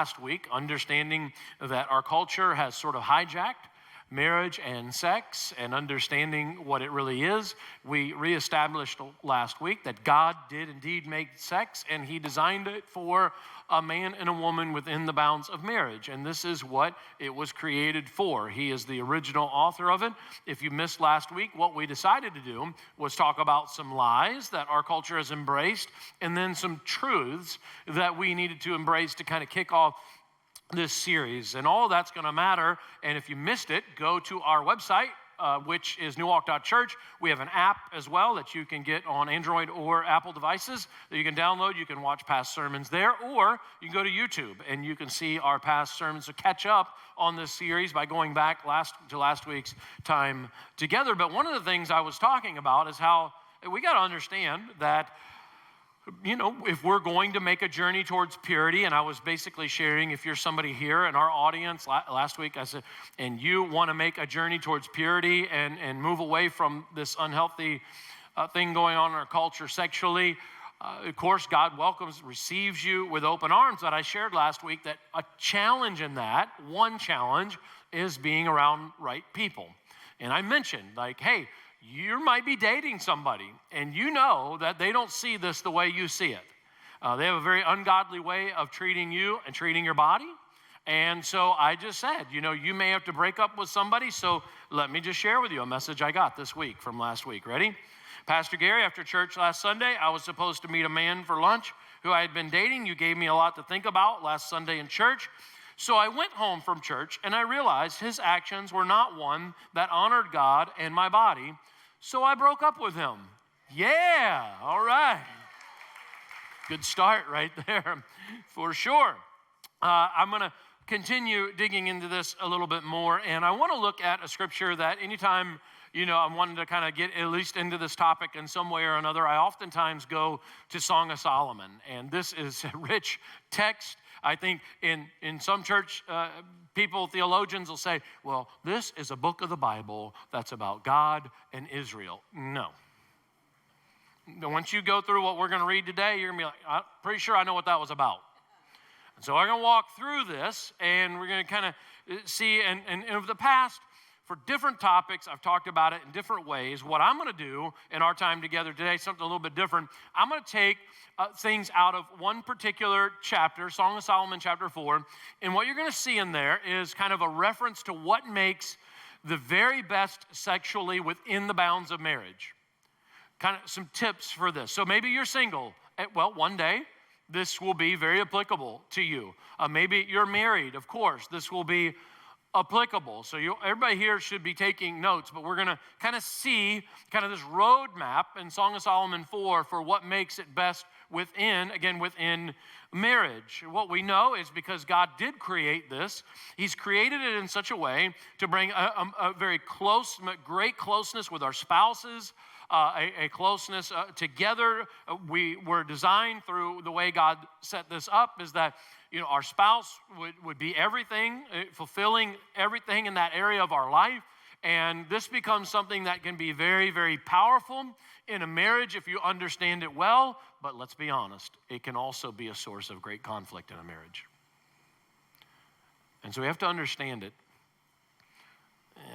last week, understanding that our culture has sort of hijacked marriage and sex and understanding what it really is. We reestablished last week that God did indeed make sex, and he designed it for a man and a woman within the bounds of marriage. And this is what it was created for. He is the original author of it. If you missed last week, what we decided to do was talk about some lies that our culture has embraced, and then some truths that we needed to embrace to kind of kick off this series. And all that's going to matter. And if you missed it, go to our website, which is newwalk.church. We have an app as well that you can get on Android or Apple devices that you can download. You can watch past sermons there, or you can go to YouTube and you can see our past sermons to catch up on this series by going back to last week's time together. But one of the things I was talking about is how we got to understand that, you know, if we're going to make a journey towards purity, and I was basically sharing, if you're somebody here in our audience, last week I said, and you want to make a journey towards purity and move away from this unhealthy thing going on in our culture sexually, of course, God receives you with open arms. But I shared last week that a challenge in that, one challenge, is being around right people. And I mentioned, like, hey, you might be dating somebody, and you know that they don't see this the way you see it. They have a very ungodly way of treating you and treating your body. And so I just said, you know, you may have to break up with somebody, so let me just share with you a message I got this week from last week. Ready? Pastor Gary, after church last Sunday, I was supposed to meet a man for lunch who I had been dating. You gave me a lot to think about last Sunday in church. So I went home from church, and I realized his actions were not one that honored God and my body. So I broke up with him. Yeah, all right. Good start right there, for sure. I'm going to continue digging into this a little bit more, and I want to look at a scripture that anytime, you know, I'm wanting to kind of get at least into this topic in some way or another, I oftentimes go to Song of Solomon, and this is a rich text. I think in some church people, theologians will say, well, this is a book of the Bible that's about God and Israel. No. Once you go through what we're going to read today, you're going to be like, I'm pretty sure I know what that was about. And so I'm going to walk through this, and we're going to kind of see, and of the past, for different topics, I've talked about it in different ways. What I'm going to do in our time together today, something a little bit different, I'm going to take things out of one particular chapter, Song of Solomon chapter 4, and what you're going to see in there is kind of a reference to what makes the very best sexually within the bounds of marriage. Kind of some tips for this. So maybe you're single. Well, one day, this will be very applicable to you. Maybe you're married, of course. This will be applicable. So everybody here should be taking notes, but we're going to kind of see kind of this roadmap in Song of Solomon 4 for what makes it best within marriage. What we know is because God did create this, he's created it in such a way to bring a very great closeness with our spouses, a closeness together. We were designed through the way God set this up is that, you know, our spouse would be everything, fulfilling everything in that area of our life. And this becomes something that can be very, very powerful in a marriage if you understand it well. But let's be honest, it can also be a source of great conflict in a marriage. And so we have to understand it.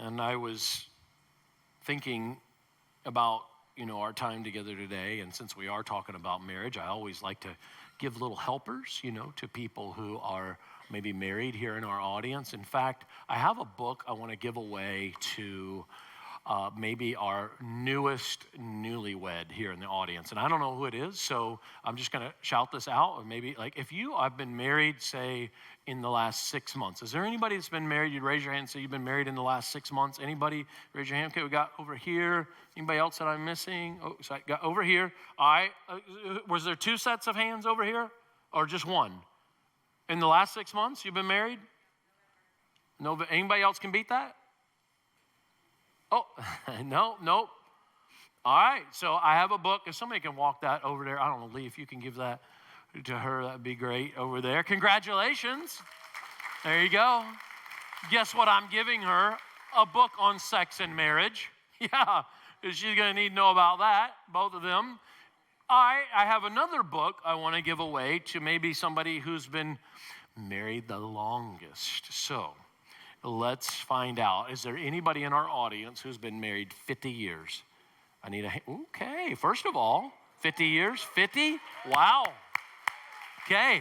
And I was thinking about, you know, our time together today. And since we are talking about marriage, I always like to give little helpers, you know, to people who are maybe married here in our audience. In fact, I have a book I want to give away to maybe our newlywed here in the audience. And I don't know who it is, so I'm just going to shout this out. Or maybe, like, if you have been married, say, in the last 6 months. Is there anybody that's been married? You'd raise your hand and say you've been married in the last 6 months. Anybody? Raise your hand. Okay, we got over here. Anybody else that I'm missing? Oh, sorry, got over here. Was there 2 sets of hands over here or just one? In the last 6 months, you've been married? No, anybody else can beat that? Oh, no. All right, so I have a book. If somebody can walk that over there, I don't know, Lee, if you can give that to her, that'd be great over there. Congratulations. There you go. Guess what I'm giving her? A book on sex and marriage. Yeah, she's going to need to know about that, both of them. I have another book I want to give away to maybe somebody who's been married the longest? So let's find out. Is there anybody in our audience who's been married 50 years? Okay, first of all, 50 years? 50? Wow. Okay.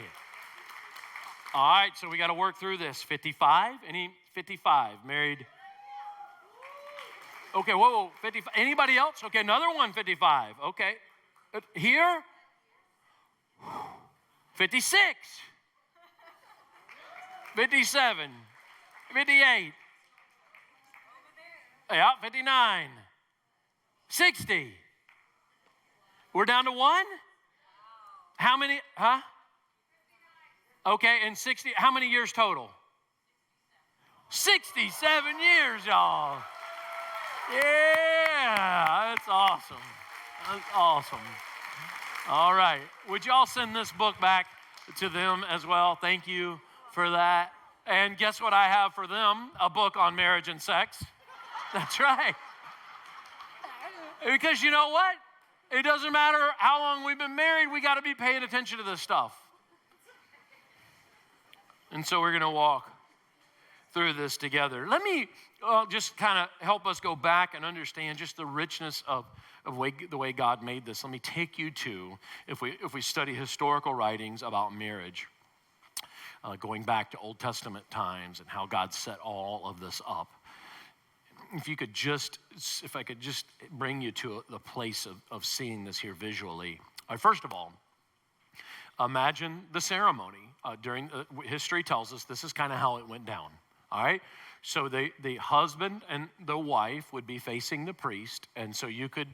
All right, so we got to work through this. 55? Any 55 married? Okay, whoa, 55. Anybody else? Okay, another one, 55. Okay. Here? 56. 57. 58. Yeah, 59. 60. We're down to one? How many? Huh? Okay, and 60. How many years total? 67 years, y'all. Yeah, that's awesome. That's awesome. All right. Would y'all send this book back to them as well? Thank you for that. And guess what I have for them? A book on marriage and sex. That's right. Because you know what? It doesn't matter how long we've been married, we got to be paying attention to this stuff. And so we're going to walk through this together. Let me just kind of help us go back and understand just the richness of the way God made this. Let me take you to, if we study historical writings about marriage, going back to Old Testament times and how God set all of this up. If I could just bring you to the place of seeing this here visually. First of all, imagine the ceremony. History tells us this is kind of how it went down. All right? So the husband and the wife would be facing the priest, and so you could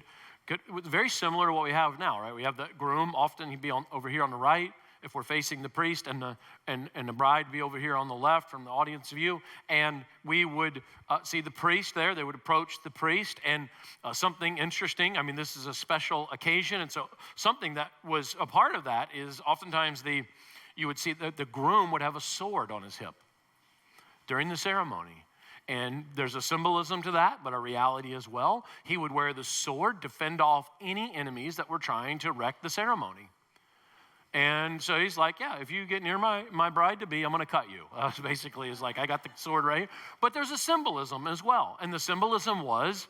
it was very similar to what we have now, right? We have the groom, often he'd be over here on the right, if we're facing the priest, and the bride be over here on the left from the audience view, and we would see the priest there. They would approach the priest, and something interesting, I mean, this is a special occasion, and so something that was a part of that is oftentimes you would see that the groom would have a sword on his hip during the ceremony. And there's a symbolism to that, but a reality as well. He would wear the sword to fend off any enemies that were trying to wreck the ceremony. And so he's like, yeah, if you get near my bride-to-be, I'm going to cut you. Basically, is like, I got the sword right here. But there's a symbolism as well. And the symbolism was,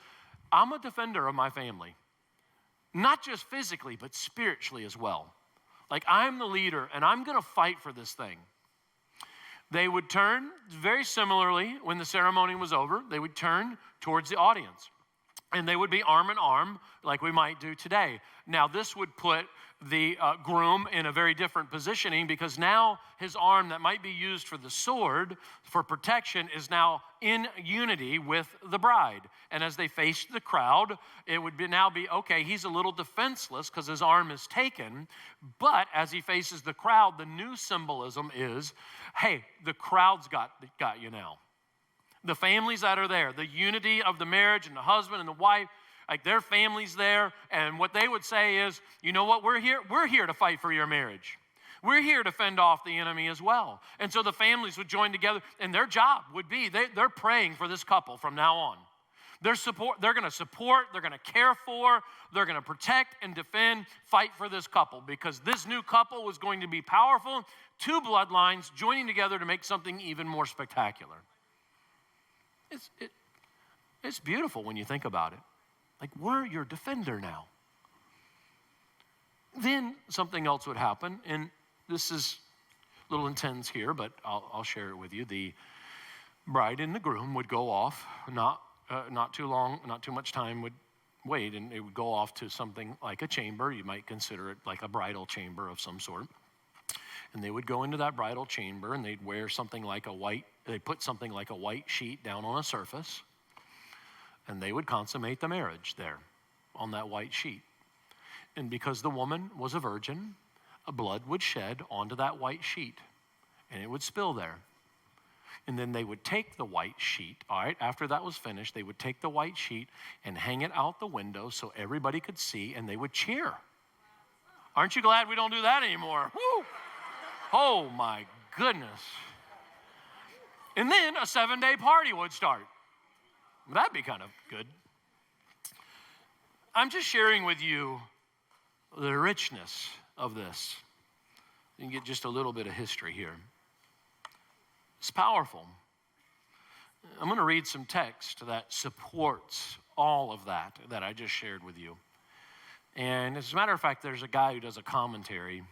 I'm a defender of my family. Not just physically, but spiritually as well. Like, I'm the leader, and I'm going to fight for this thing. They would turn, very similarly, when the ceremony was over, they would turn towards the audience. And they would be arm in arm, like we might do today. Now, this would put the groom in a very different positioning, because now his arm that might be used for the sword, for protection, is now in unity with the bride. And as they faced the crowd, it would now be, okay, he's a little defenseless because his arm is taken. But as he faces the crowd, the new symbolism is, hey, the crowd's got you now. The families that are there, the unity of the marriage and the husband and the wife, like their families there, and what they would say is, you know what, we're here to fight for your marriage. We're here to fend off the enemy as well. And so the families would join together, and their job would be, they're praying for this couple from now on. They're going to support, they're going to care for, they're going to protect and defend, fight for this couple, because this new couple was going to be powerful, two bloodlines joining together to make something even more spectacular. It's beautiful when you think about it. Like, we're your defender now. Then something else would happen, and this is a little intense here, but I'll share it with you. The bride and the groom would go off, not too long, not too much time would wait, and it would go off to something like a chamber. You might consider it like a bridal chamber of some sort. And they would go into that bridal chamber, and they'd wear something like they'd put something like a white sheet down on a surface, and they would consummate the marriage there on that white sheet. And because the woman was a virgin, blood would shed onto that white sheet, and it would spill there. And then they would take the white sheet, all right, after that was finished, they would take the white sheet and hang it out the window so everybody could see, and they would cheer. Aren't you glad we don't do that anymore? Woo! Oh, my goodness. And then a 7-day party would start. That'd be kind of good. I'm just sharing with you the richness of this. You can get just a little bit of history here. It's powerful. I'm going to read some text that supports all of that I just shared with you. And as a matter of fact, there's a guy who does a commentary,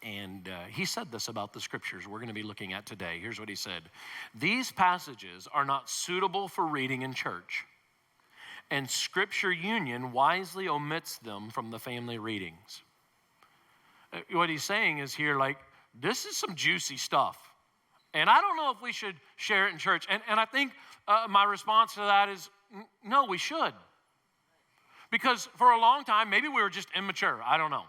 and he said this about the scriptures we're going to be looking at today. Here's what he said. These passages are not suitable for reading in church, and Scripture Union wisely omits them from the family readings. What he's saying is here, like, this is some juicy stuff. And I don't know if we should share it in church. And I think my response to that is, no, we should. Because for a long time, maybe we were just immature. I don't know.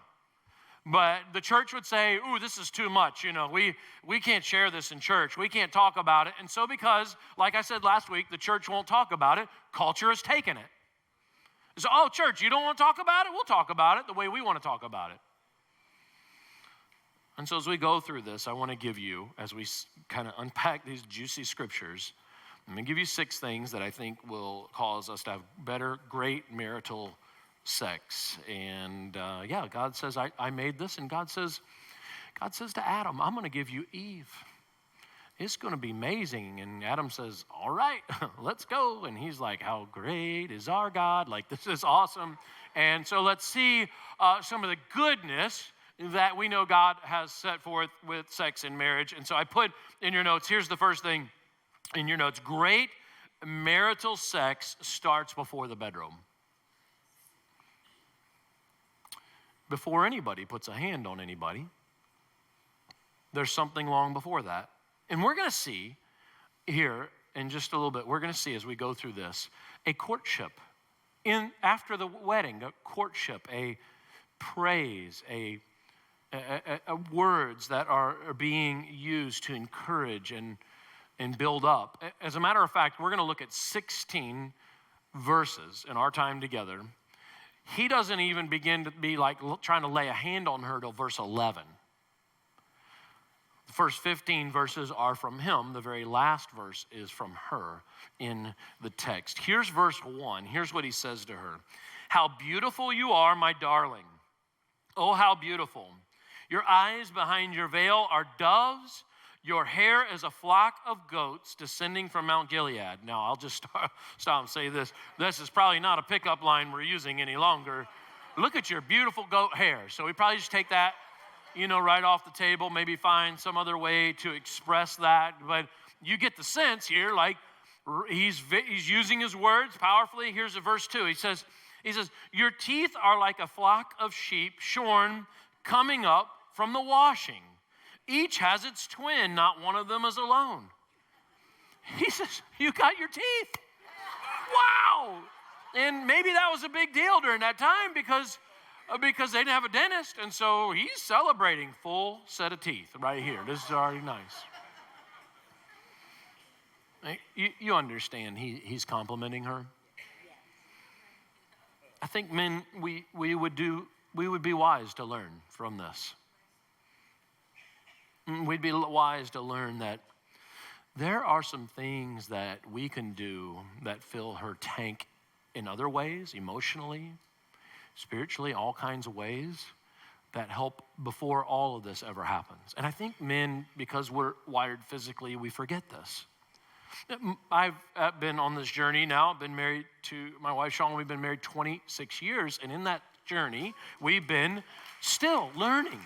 But the church would say, ooh, this is too much. You know, we can't share this in church. We can't talk about it. And so because, like I said last week, the church won't talk about it, culture has taken it. So, oh, church, you don't want to talk about it? We'll talk about it the way we want to talk about it. And so as we go through this, I want to give you, as we kind of unpack these juicy scriptures, I'm going to give you 6 things that I think will cause us to have better, great marital sex. And yeah, God says, I made this. And God says to Adam, I'm going to give you Eve. It's going to be amazing. And Adam says, all right, let's go. And he's like, how great is our God? Like, this is awesome. And so let's see some of the goodness that we know God has set forth with sex and marriage. And so I put in your notes, here's the first thing in your notes. Great marital sex starts before the bedroom. Before anybody puts a hand on anybody, there's something long before that. And we're going to see here in just a little bit, we're going to see as we go through this, a courtship. After the wedding, a courtship, a praise, a words that are being used to encourage and build up. As a matter of fact, we're going to look at 16 verses in our time together. He doesn't even begin to be like trying to lay a hand on her till verse 11. The first 15 verses are from him. The very last verse is from her in the text. Here's verse 1. Here's what he says to her. How beautiful you are, my darling. Oh, how beautiful. Your eyes behind your veil are doves. Your hair is a flock of goats descending from Mount Gilead. Now, I'll just stop and say this. This is probably not a pickup line we're using any longer. Look at your beautiful goat hair. So we probably just take that, right off the table, maybe find some other way to express that. But you get the sense here, like he's using his words powerfully. Here's a verse 2. He says, your teeth are like a flock of sheep shorn, coming up from the washing. Each has its twin, not one of them is alone. He says, you got your teeth. Wow. And maybe that was a big deal during that time because they didn't have a dentist. And so he's celebrating full set of teeth right here. This is already nice. You understand he's complimenting her. I think men, we would be wise to learn from this. We'd be wise to learn that there are some things that we can do that fill her tank in other ways, emotionally, spiritually, all kinds of ways that help before all of this ever happens. And I think men, because we're wired physically, we forget this. I've been on this journey now. I've been married to my wife, Sean. We've been married 26 years. And in that journey, we've been still learning.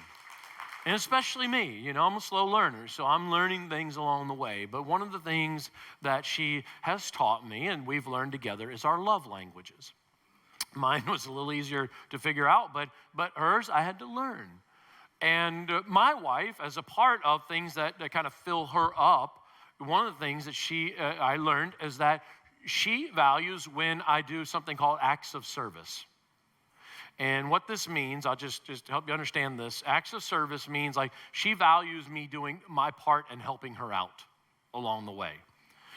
And especially me, I'm a slow learner, so I'm learning things along the way. But one of the things that she has taught me, and we've learned together, is our love languages. Mine was a little easier to figure out, but hers I had to learn. And my wife, as a part of things that kind of fill her up, one of the things that I learned is that she values when I do something called acts of service. And what this means, I'll just help you understand this. Acts of service means like she values me doing my part and helping her out along the way.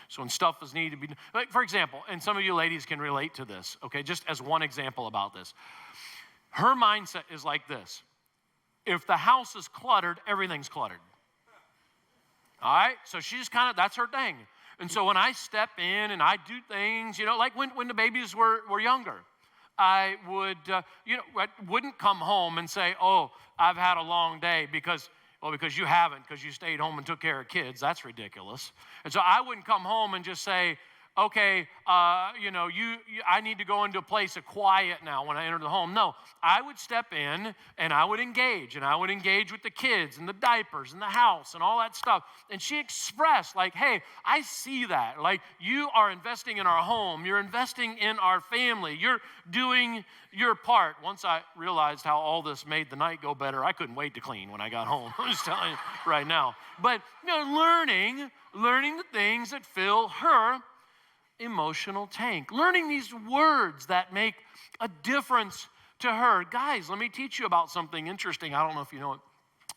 So when stuff is needed to be, like for example, and some of you ladies can relate to this, okay, just as one example about this. Her mindset is like this. If the house is cluttered, everything's cluttered. All right? So she's that's her thing. And so when I step in and I do things, like when the babies were younger, I would, I wouldn't come home and say, oh, I've had a long day, because Well, because you haven't, because you stayed home and took care of kids. That's ridiculous. And so I wouldn't come home and just say, okay, I need to go into a place of quiet now when I enter the home. No, I would step in and I would engage with the kids and the diapers and the house and all that stuff. And she expressed like, hey, I see that. Like, you are investing in our home. You're investing in our family. You're doing your part. Once I realized how all this made the night go better, I couldn't wait to clean when I got home. I'm just telling you right now. But, learning the things that fill her emotional tank, learning these words that make a difference to her. Guys, let me teach you about something interesting. I don't know if you know it.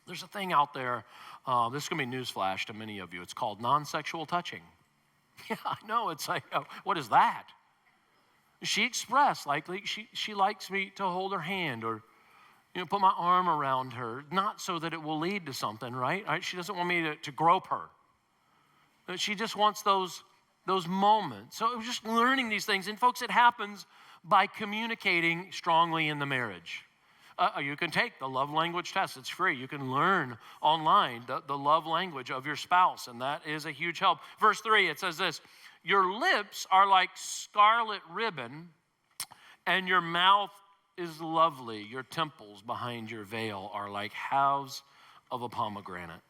There's a thing out there. This is going to be newsflash to many of you. It's called non-sexual touching. Yeah, I know. It's like, what is that? She expressed, likely, she likes me to hold her hand or put my arm around her, not so that it will lead to something, right? She doesn't want me to grope her. She just wants those moments. So it was just learning these things. And folks, it happens by communicating strongly in the marriage. You can take the love language test. It's free. You can learn online the love language of your spouse, and that is a huge help. Verse 3, it says this, your lips are like scarlet ribbon, and your mouth is lovely. Your temples behind your veil are like halves of a pomegranate.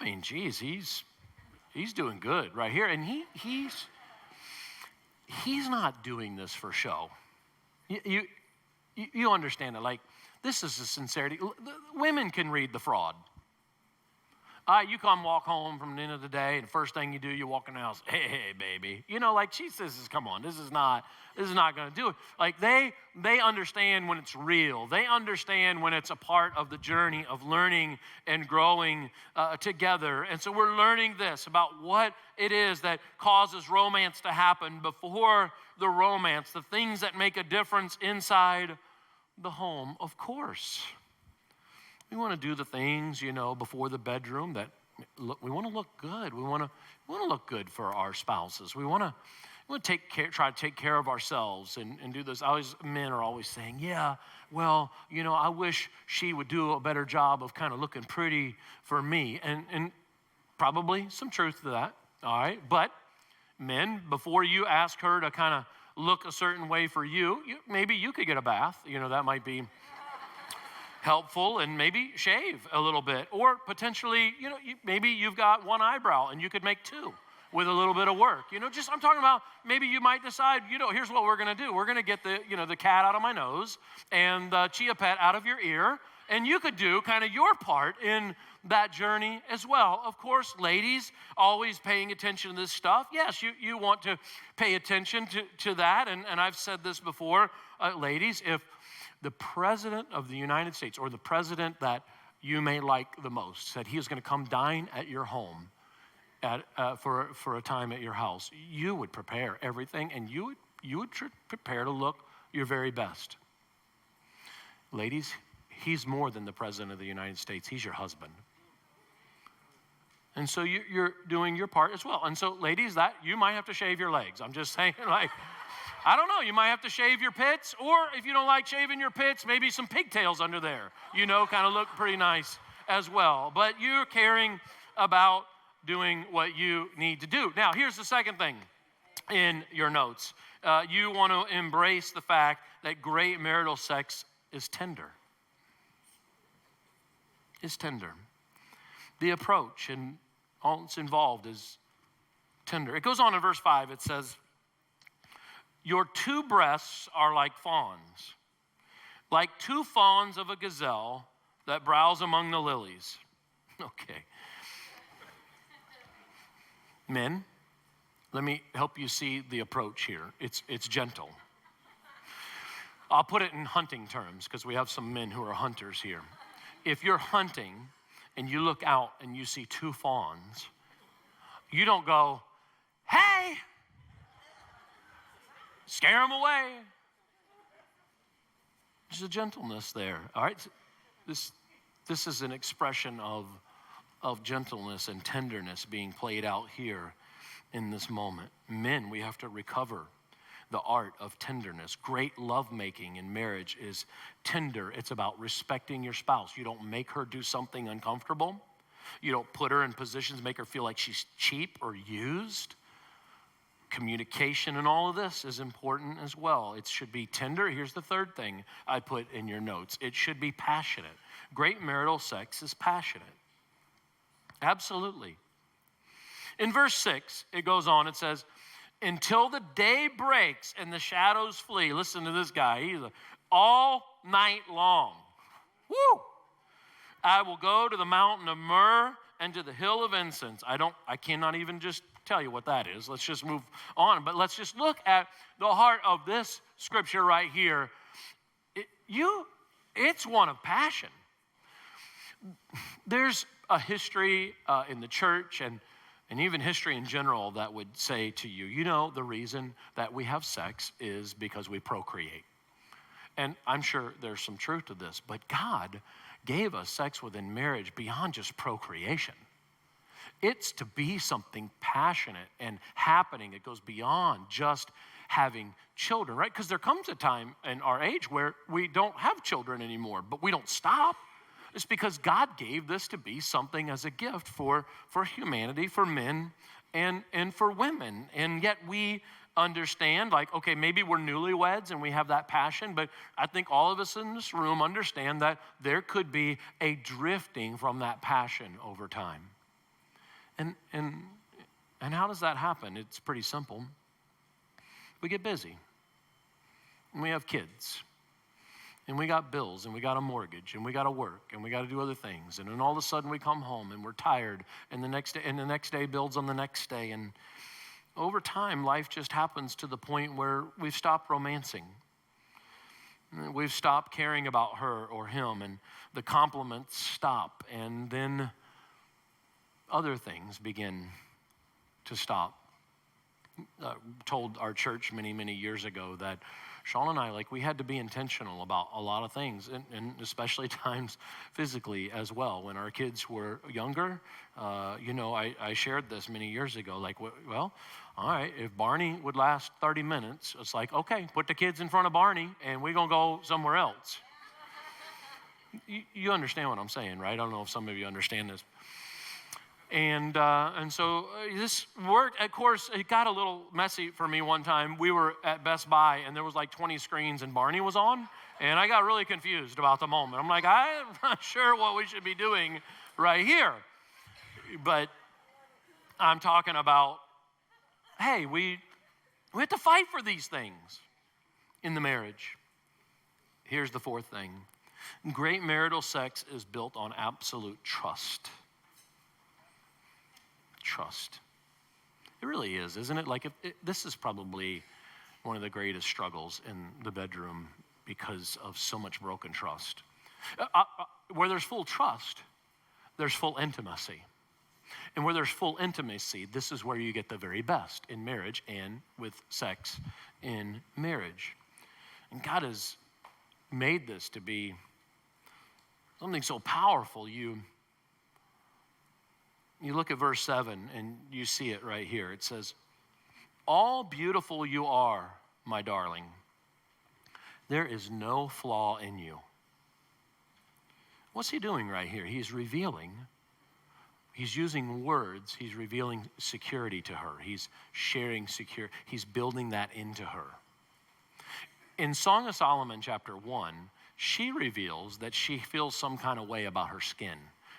I mean, geez, he's doing good right here. And he's not doing this for show. You understand it. Like, this is the sincerity. Women can read the fraud. You come walk home from the end of the day, and the first thing you do, you walk in the house, hey, baby. Like, she says, come on, this is not going to do it. Like, they understand when it's real. They understand when it's a part of the journey of learning and growing together. And so we're learning this about what it is that causes romance to happen before the romance, the things that make a difference inside the home. Of course, we want to do the things, before the bedroom that we want to look good. We want to look good for our spouses. We want to try to take care of ourselves and do this. Men are always saying, yeah, well, I wish she would do a better job of kind of looking pretty for me. And probably some truth to that, all right? But men, before you ask her to kind of look a certain way for you, maybe you could get a bath. That might be helpful, and maybe shave a little bit. Or potentially, maybe you've got one eyebrow and you could make two with a little bit of work. I'm talking about maybe you might decide, here's what we're going to do. We're going to get the cat out of my nose and the chia pet out of your ear, and you could do kind of your part in that journey as well. Of course, ladies, always paying attention to this stuff. Yes, you want to pay attention to that, and I've said this before, ladies, if the President of the United States, or the president that you may like the most, said he was going to come dine at your home for a time at your house, you would prepare everything, and you would prepare to look your very best. Ladies, he's more than the President of the United States. He's your husband. And so you're doing your part as well. And so, ladies, that you might have to shave your legs. I'm just saying, like, I don't know, you might have to shave your pits, or if you don't like shaving your pits, maybe some pigtails under there, kind of look pretty nice as well. But you're caring about doing what you need to do. Now, here's the second thing in your notes. You want to embrace the fact that great marital sex is tender. Is tender. The approach and all that's involved is tender. It goes on in verse 5, it says, your two breasts are like fawns, like two fawns of a gazelle that browse among the lilies. Okay. Men, let me help you see the approach here. It's gentle. I'll put it in hunting terms because we have some men who are hunters here. If you're hunting and you look out and you see two fawns, you don't go, hey, scare them away. There's a gentleness there, all right? This is an expression of gentleness and tenderness being played out here in this moment. Men, we have to recover the art of tenderness. Great lovemaking in marriage is tender. It's about respecting your spouse. You don't make her do something uncomfortable. You don't put her in positions, make her feel like she's cheap or used. Communication and all of this is important as well. It should be tender. Here's the third thing I put in your notes. It should be passionate. Great marital sex is passionate. Absolutely. In verse 6, it goes on, it says, until the day breaks and the shadows flee. Listen to this guy. He's all night long. Woo! I will go to the mountain of myrrh and to the hill of incense. I cannot even just tell you what that is. Let's just move on. But let's just look at the heart of this scripture right here. It's one of passion. There's a history in the church and even history in general that would say to you, the reason that we have sex is because we procreate. And I'm sure there's some truth to this, but God gave us sex within marriage beyond just procreation. It's to be something passionate and happening. It goes beyond just having children, right? Because there comes a time in our age where we don't have children anymore, but we don't stop. It's because God gave this to be something as a gift for humanity, for men and for women. And yet we understand, like, okay, maybe we're newlyweds and we have that passion, but I think all of us in this room understand that there could be a drifting from that passion over time. And how does that happen? It's pretty simple. We get busy, and we have kids, and we got bills, and we got a mortgage, and we got to work, and we got to do other things. And then all of a sudden we come home and we're tired, and the next day builds on the next day. And over time, life just happens to the point where we've stopped romancing. We've stopped caring about her or him, and the compliments stop, and then other things begin to stop. Told our church many, many years ago that Sean and I, we had to be intentional about a lot of things, and especially times physically as well. When our kids were younger, I shared this many years ago, all right, if Barney would last 30 minutes, it's like, okay, put the kids in front of Barney, and we're going to go somewhere else. You understand what I'm saying, right? I don't know if some of you understand this. And so this worked. Of course, it got a little messy for me one time. We were at Best Buy, and there was 20 screens, and Barney was on. And I got really confused about the moment. I'm like, I'm not sure what we should be doing right here. But I'm talking about, hey, we have to fight for these things in the marriage. Here's the fourth thing. Great marital sex is built on absolute trust. Trust. It really is, isn't it? This is probably one of the greatest struggles in the bedroom because of so much broken trust. Where there's full trust, there's full intimacy. And where there's full intimacy, this is where you get the very best in marriage and with sex in marriage. And God has made this to be something so powerful. You look at verse 7 and you see it right here. It says, all beautiful you are, my darling. There is no flaw in you. What's he doing right here? He's using words. He's revealing security to her. He's sharing he's building that into her. In Song of Solomon chapter 1, she reveals that she feels some kind of way about her skin,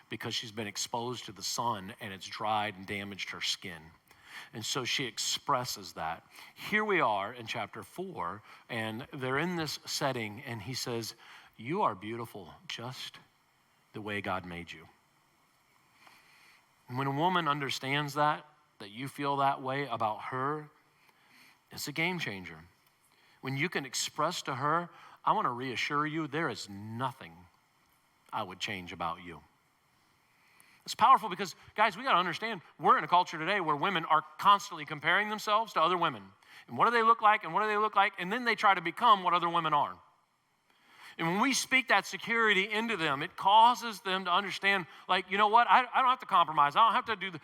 because she's been exposed to the sun and it's dried and damaged her skin. And so she expresses that. Here we are in chapter 4, and they're in this setting, and he says, you are beautiful just the way God made you. And when a woman understands that you feel that way about her, it's a game changer. When you can express to her, I want to reassure you, there is nothing I would change about you. It's powerful because, guys, we got to understand, we're in a culture today where women are constantly comparing themselves to other women. And what do they look like, and what do they look like? And then they try to become what other women are. And when we speak that security into them, it causes them to understand, you know what? I don't have to compromise. I don't have to do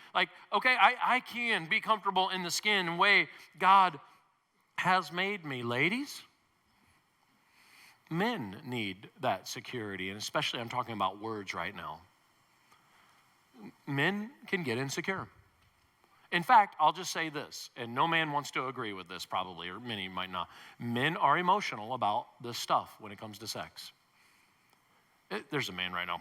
okay, I can be comfortable in the skin and way God has made me. Ladies, men need that security, and especially I'm talking about words right now. Men can get insecure. In fact, I'll just say this, and no man wants to agree with this probably, or many might not. Men are emotional about this stuff when it comes to sex. There's a man right now.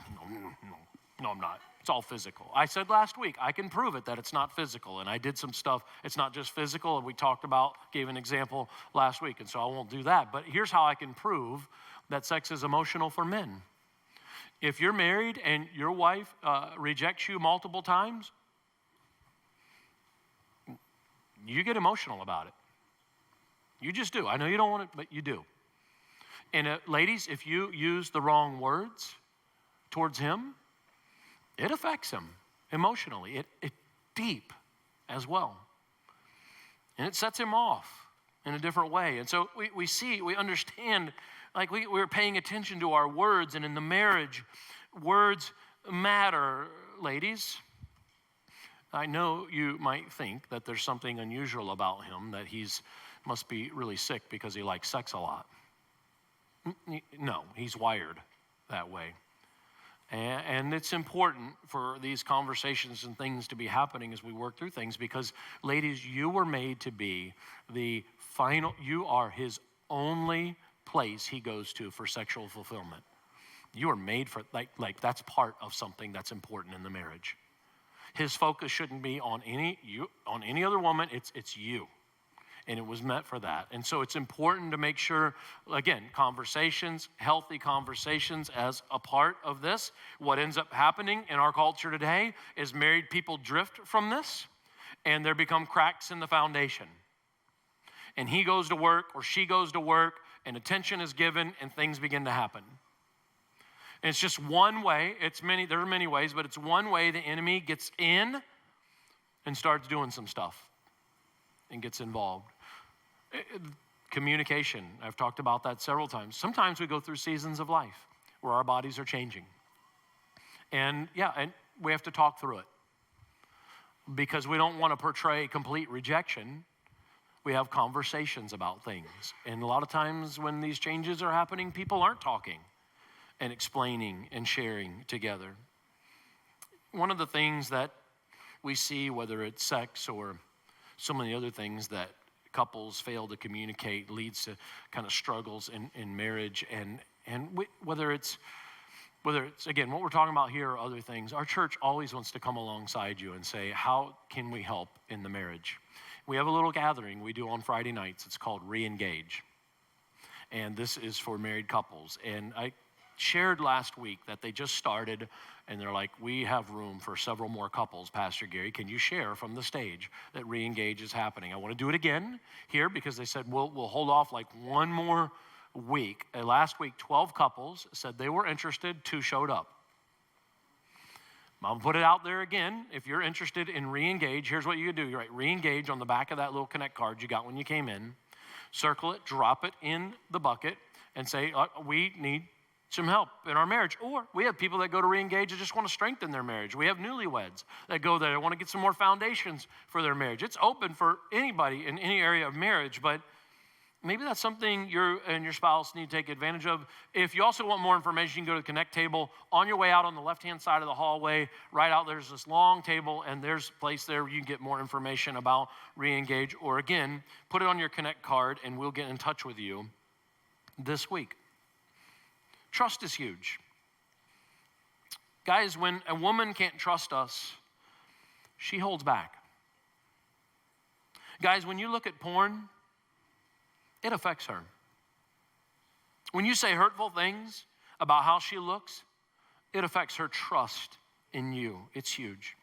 No, I'm not. It's all physical. I said last week, I can prove it that it's not physical, and I did some stuff. It's not just physical, and we talked about, gave an example last week, and so I won't do that. But here's how I can prove that sex is emotional for men. If you're married and your wife rejects you multiple times, you get emotional about it. You just do. I know you don't want it, but you do. And ladies, if you use the wrong words towards him, it affects him emotionally. It deep as well. And it sets him off in a different way. And so we understand, like we're paying attention to our words, and in the marriage, words matter, ladies. I know you might think that there's something unusual about him, that must be really sick because he likes sex a lot. No, he's wired that way. And it's important for these conversations and things to be happening as we work through things, because ladies, you were made to be you are his only place he goes to for sexual fulfillment. You are made for, like that's part of something that's important in the marriage. His focus shouldn't be on any other woman, it's you. And it was meant for that. And so it's important to make sure, again, conversations, healthy conversations as a part of this. What ends up happening in our culture today is married people drift from this, and there become cracks in the foundation. And he goes to work or she goes to work, and attention is given, and things begin to happen. And it's just one way. There are many ways, but it's one way the enemy gets in and starts doing some stuff and gets involved. Communication, I've talked about that several times. Sometimes we go through seasons of life where our bodies are changing. And we have to talk through it, because we don't want to portray complete rejection. We have conversations about things. And a lot of times when these changes are happening, people aren't talking and explaining and sharing together. One of the things that we see, whether it's sex or so many other things that couples fail to communicate, leads to kind of struggles in marriage. And whether it's, again, what we're talking about here or other things, our church always wants to come alongside you and say, how can we help in the marriage? We have a little gathering we do on Friday nights. It's called Re-Engage. And this is for married couples. And I shared last week that they just started, and they're like, we have room for several more couples. Pastor Gary, can you share from the stage that Re-Engage is happening? I want to do it again here, because they said we'll hold off like one more week. Last week, 12 couples said they were interested, 2 showed up. I'll put it out there again. If you're interested in Re-Engage, here's what you can do. You write Re-Engage on the back of that little Connect card you got when you came in. Circle it, drop it in the bucket, and say, we need some help in our marriage. Or we have people that go to Re-Engage that just want to strengthen their marriage. We have newlyweds that go there and want to get some more foundations for their marriage. It's open for anybody in any area of marriage, but maybe that's something you and your spouse need to take advantage of. If you also want more information, you can go to the Connect table. On your way out on the left-hand side of the hallway, right out there's this long table, and there's a place there where you can get more information about Re-Engage. Or again, put it on your Connect card, and we'll get in touch with you this week. Trust is huge. Guys, when a woman can't trust us, she holds back. Guys, when you look at porn, it affects her. When you say hurtful things about how she looks, it affects her trust in you. It's huge.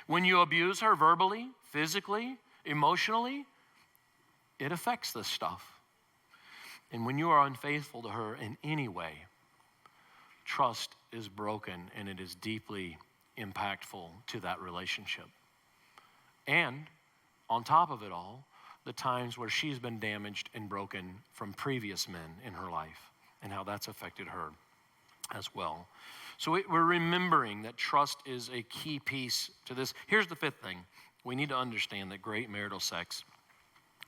When you abuse her verbally, physically, emotionally, it affects this stuff. And when you are unfaithful to her in any way, trust is broken, and it is deeply impactful to that relationship. And on top of it all, the times where she's been damaged and broken from previous men in her life, and how that's affected her as well. So we're remembering that trust is a key piece to this. Here's the 5th thing. We need to understand that great marital sex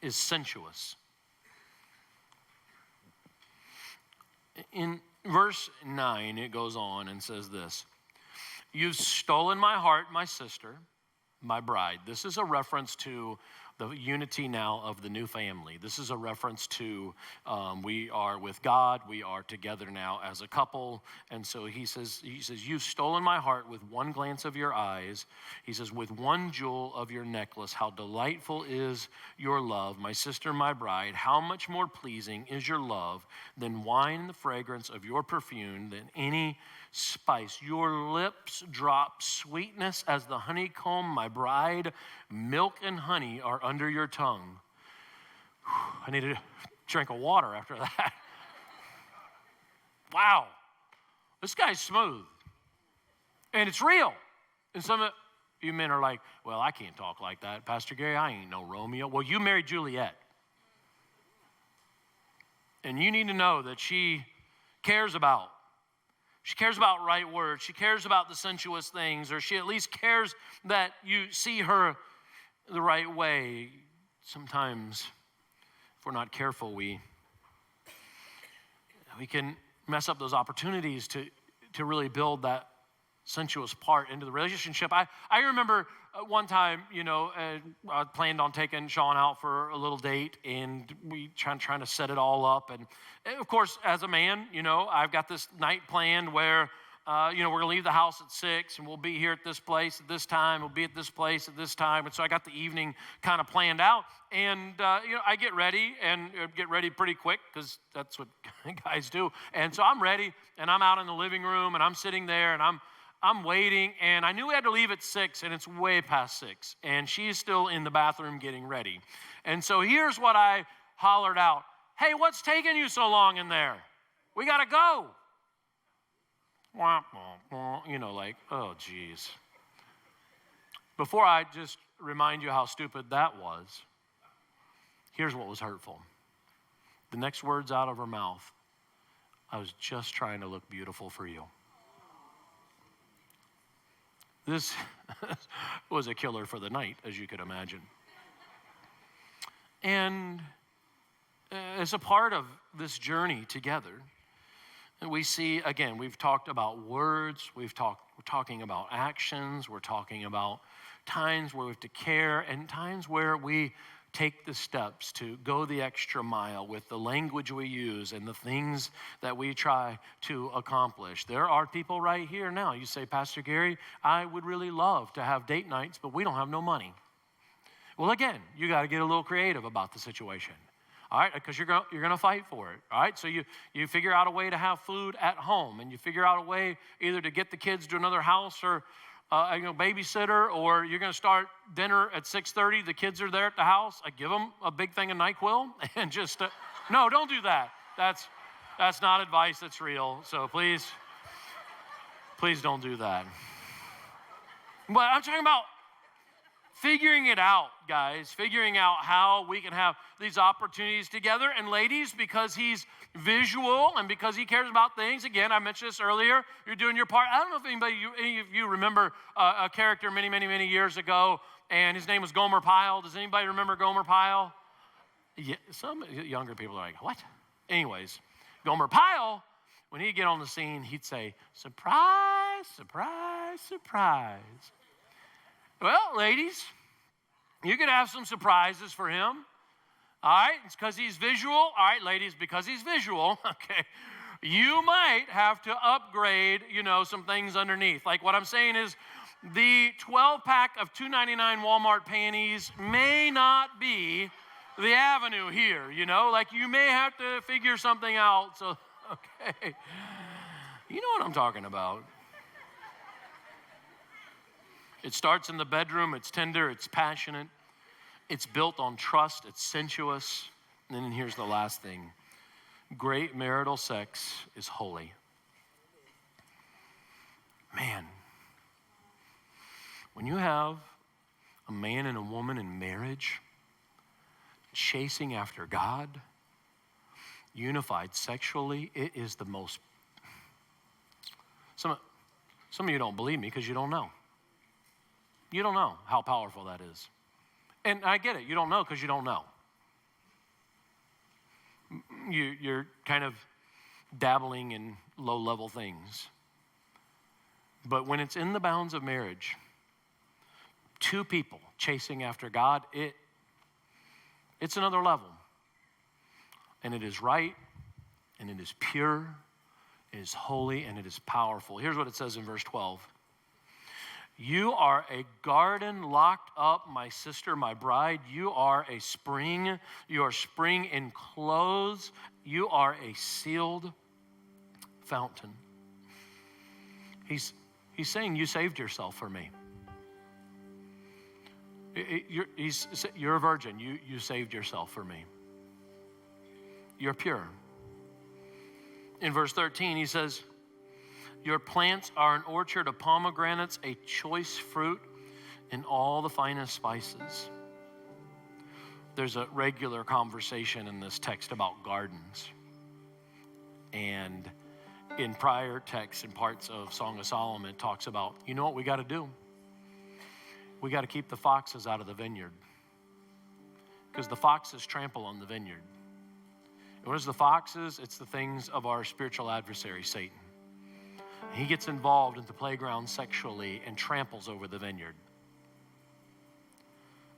is sensuous In verse 9, it goes on and says this: "You've stolen my heart, my sister, my bride." This is a reference to the unity now of the new family. This is a reference to we are with God. We are together now as a couple. And so he says, "You've stolen my heart with one glance of your eyes." He says, "With one jewel of your necklace. How delightful is your love, my sister, my bride. How much more pleasing is your love than wine, the fragrance of your perfume, than any spice. Your lips drop sweetness as the honeycomb, my bride. Milk and honey are under your tongue." I need a drink of water after that. Wow. This guy's smooth. And it's real. And some of you men are like, "Well, I can't talk like that, Pastor Gary. I ain't no Romeo." Well, you married Juliet. And you need to know that she cares about right words. She cares about the sensuous things, or she at least cares that you see her the right way. Sometimes, if we're not careful, we can mess up those opportunities to really build that sensuous part into the relationship. I remember one time, I planned on taking Sean out for a little date, and we trying to set it all up. And of course, as a man, I've got this night planned where, we're going to leave the house at 6, and we'll be here at this place at this time. We'll be at this place at this time. And so I got the evening kind of planned out. And, I get ready, and get ready pretty quick, because that's what guys do. And so I'm ready, and I'm out in the living room, and I'm sitting there, and I'm waiting, and I knew we had to leave at 6, and it's way past 6, and she's still in the bathroom getting ready. And so here's what I hollered out: "Hey, what's taking you so long in there? We got to go." Like, oh, geez. Before I just remind you how stupid that was, here's what was hurtful. The next words out of her mouth: "I was just trying to look beautiful for you." This was a killer for the night, as you could imagine. And as a part of this journey together, we see, again, we've talked about words, we're talking about actions, we're talking about times where we have to care, and times where we take the steps to go the extra mile with the language we use and the things that we try to accomplish. There are people right here now. You say, "Pastor Gary, I would really love to have date nights, but we don't have no money." Well, again, you got to get a little creative about the situation. All right, because you're going to fight for it. All right, so you figure out a way to have food at home, and you figure out a way either to get the kids to another house, or babysitter, or you're going to start dinner at 6:30. The kids are there at the house. I give them a big thing of NyQuil and just no, don't do that. That's not advice that's real. So please don't do that. But I'm talking about figuring it out, guys, figuring out how we can have these opportunities together. And ladies, because he's visual and because he cares about things, again, I mentioned this earlier, you're doing your part. I don't know if any of you remember a character many, many, many years ago, and his name was Gomer Pyle. Does anybody remember Gomer Pyle? Yeah, some younger people are like, "What?" Anyways, Gomer Pyle, when he'd get on the scene, he'd say, "Surprise, surprise, surprise." Well, ladies, you could have some surprises for him. All right, it's because he's visual. All right, ladies, because he's visual, okay, you might have to upgrade, some things underneath. Like, what I'm saying is the 12-pack of $2.99 Walmart panties may not be the avenue here, Like, you may have to figure something out. So, okay, you know what I'm talking about. It starts in the bedroom. It's tender. It's passionate. It's built on trust. It's sensuous. And then here's the last thing. Great marital sex is holy. Man, when you have a man and a woman in marriage, chasing after God, unified sexually, it is the most... Some of you don't believe me because you don't know. You don't know how powerful that is. And I get it. You don't know because you don't know. You're kind of dabbling in low-level things. But when it's in the bounds of marriage, two people chasing after God, it's another level. And it is right, and it is pure, it is holy, and it is powerful. Here's what it says in verse 12. You are a garden locked up, my sister, my bride. You are a spring. You are spring enclosed. You are a sealed fountain. He's saying you saved yourself for me. You're a virgin. You saved yourself for me. You're pure. In verse 13, he says, your plants are an orchard of pomegranates, a choice fruit, and all the finest spices. There's a regular conversation in this text about gardens. And in prior texts and parts of Song of Solomon, it talks about, you know what we got to do? We got to keep the foxes out of the vineyard. Because the foxes trample on the vineyard. And what is the foxes? It's the things of our spiritual adversary, Satan. He gets involved in the playground sexually and tramples over the vineyard.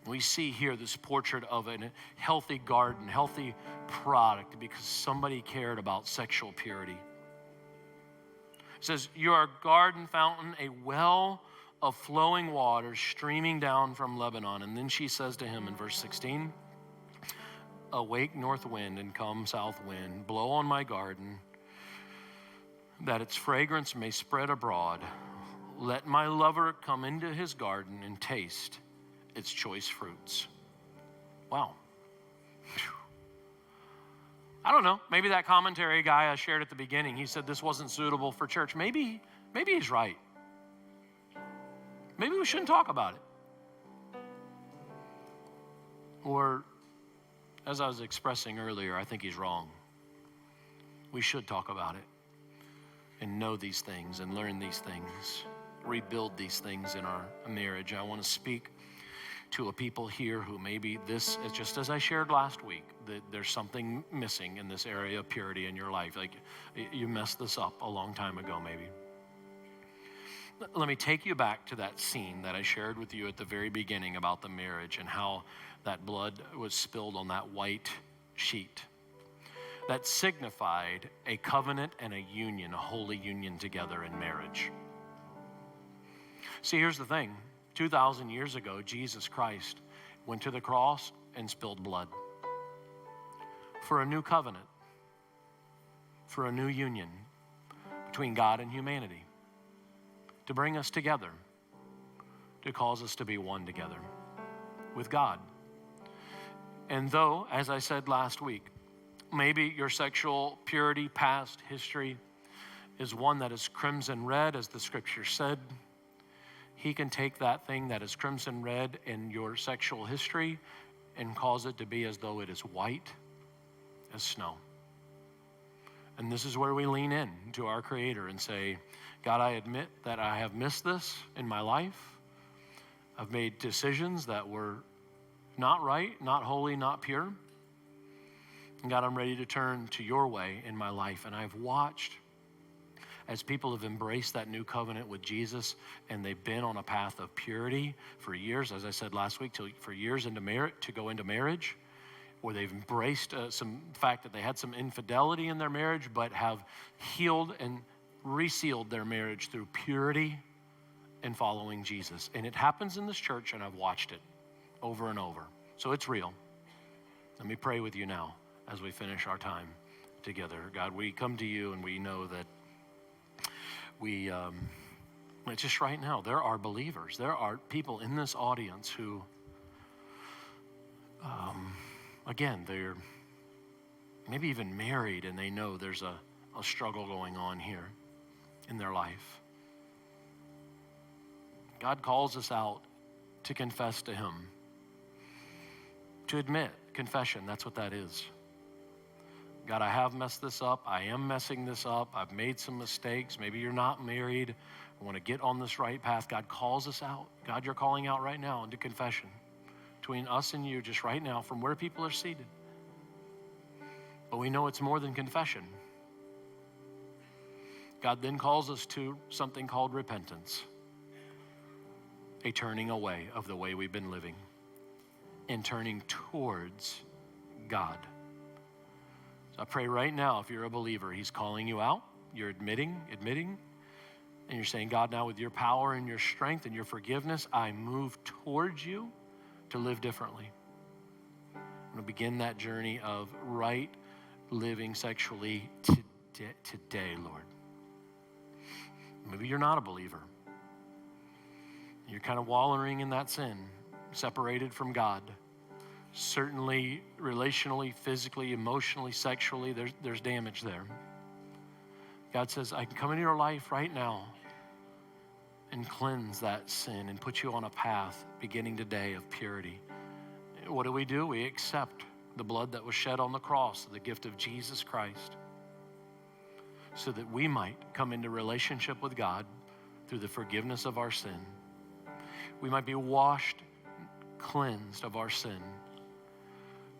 We see here this portrait of a healthy garden, healthy product, because somebody cared about sexual purity. It says, you are a garden fountain, a well of flowing water streaming down from Lebanon. And then she says to him in verse 16, awake north wind and come south wind, blow on my garden, that its fragrance may spread abroad. Let my lover come into his garden and taste its choice fruits. Wow. I don't know. Maybe that commentary guy I shared at the beginning, he said this wasn't suitable for church. Maybe he's right. Maybe we shouldn't talk about it. Or, as I was expressing earlier, I think he's wrong. We should talk about it and know these things and learn these things, rebuild these things in our marriage. I want to speak to a people here who maybe this is just as I shared last week, that there's something missing in this area of purity in your life. Like you messed this up a long time ago, maybe. Let me take you back to that scene that I shared with you at the very beginning about the marriage and how that blood was spilled on that white sheet. That signified a covenant and a union, a holy union together in marriage. See, here's the thing. 2,000 years ago, Jesus Christ went to the cross and spilled blood for a new covenant, for a new union between God and humanity, to bring us together, to cause us to be one together with God. And though, as I said last week, maybe your sexual purity past history is one that is crimson red, as the scripture said, he can take that thing that is crimson red in your sexual history and cause it to be as though it is white as snow. And this is where we lean in to our Creator and say, God, I admit that I have missed this in my life. I've made decisions that were not right, not holy, not pure. And God, I'm ready to turn to your way in my life. And I've watched as people have embraced that new covenant with Jesus and they've been on a path of purity for years, as I said last week, for years to go into marriage, or they've embraced some fact that they had some infidelity in their marriage, but have healed and resealed their marriage through purity and following Jesus. And it happens in this church, and I've watched it over and over. So it's real. Let me pray with you now as we finish our time together. God, we come to you and we know that just right now, there are believers. There are people in this audience who, again, they're maybe even married and they know there's a struggle going on here in their life. God calls us out to confess to him, to admit, confession, that's what that is. God, I have messed this up. I am messing this up. I've made some mistakes. Maybe you're not married. I want to get on this right path. God calls us out. God, you're calling out right now into confession between us and you just right now from where people are seated. But we know it's more than confession. God then calls us to something called repentance, a turning away of the way we've been living and turning towards God. So I pray right now, if you're a believer, he's calling you out, you're admitting, and you're saying, God, now with your power and your strength and your forgiveness, I move towards you to live differently. I'm going to begin that journey of right living sexually today, Lord. Maybe you're not a believer. You're kind of wallowing in that sin, separated from God. Certainly, relationally, physically, emotionally, sexually, there's damage there. God says, I can come into your life right now and cleanse that sin and put you on a path beginning today of purity. What do? We accept the blood that was shed on the cross, the gift of Jesus Christ, so that we might come into relationship with God through the forgiveness of our sin. We might be washed, cleansed of our sin.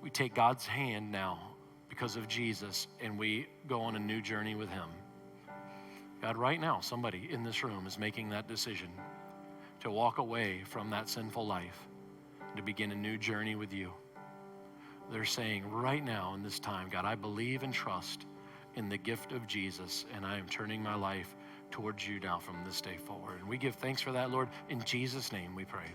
We take God's hand now because of Jesus, and we go on a new journey with him. God, right now, somebody in this room is making that decision to walk away from that sinful life, to begin a new journey with you. They're saying right now in this time, God, I believe and trust in the gift of Jesus, and I am turning my life towards you now from this day forward. And we give thanks for that, Lord. In Jesus' name we pray.